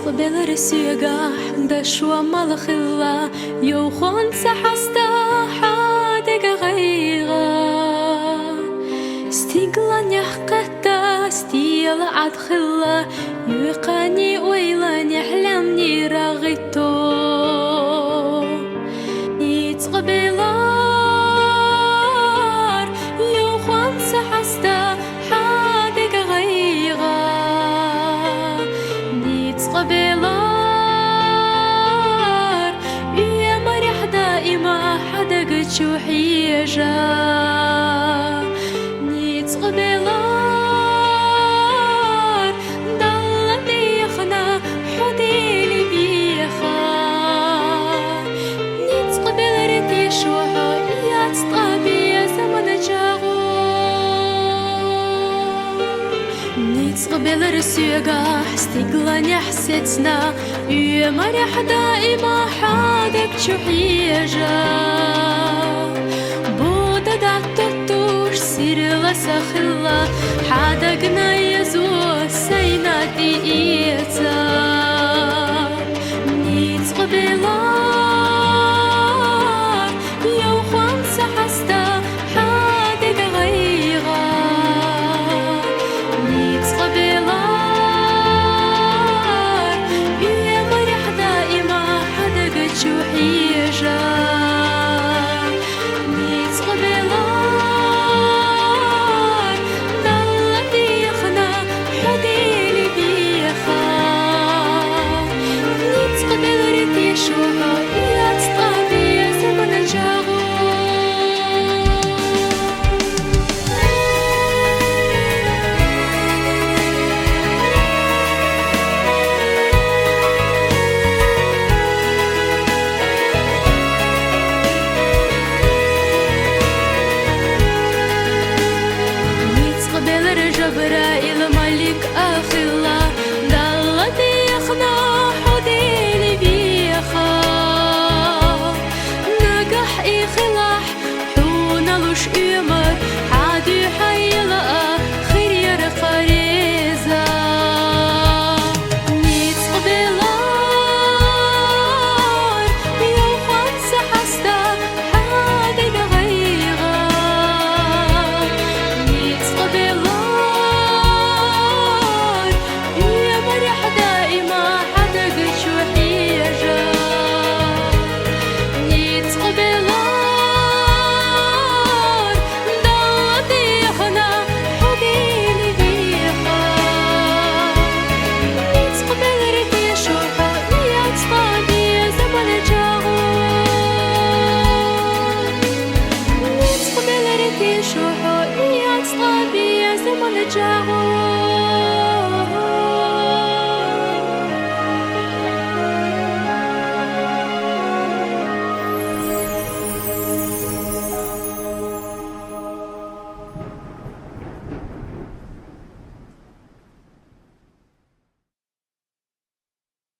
قبل رسيقة دشوا مالخلا يوخون سحستا حادق غيغا استيقلن يحقتا استيل عدخلا يوقاني ويلان يحلمني راغيتو يتقبلار يوخون سحستا حادق غيغا قبلار يا مريح دائما حدق تشوحيجا نيت قبلار ضلني يخنا حديلي بيخا نيت قبل ريتي شوحو يا تطابي يا زمن جاغو نيت قبل رسيقة استقلن حسيتنا يا مريح دائما حادك تشوحيجا بودا دعتوش سير لسخلا حادقنا يزو سيناتي إيتا نيت قبلار يو خمسة حستا حادق غيغا نيت قبلار شوحيجا نيت قبلار ضلني يخنا حديلي بيخا نيت قبل ريتي شوحو يا تطابي يا زمن جاغو جبرائيل ملك أخلا ضلتي يخنا حديلي بيخا نجح إخلاح حون لش إمر حادي حيلا خير يرقريزا نيت قبلار يو خمسة حستا حادي غيغا نيت قبلار شوحو يا تصطابي يا زمن جاغو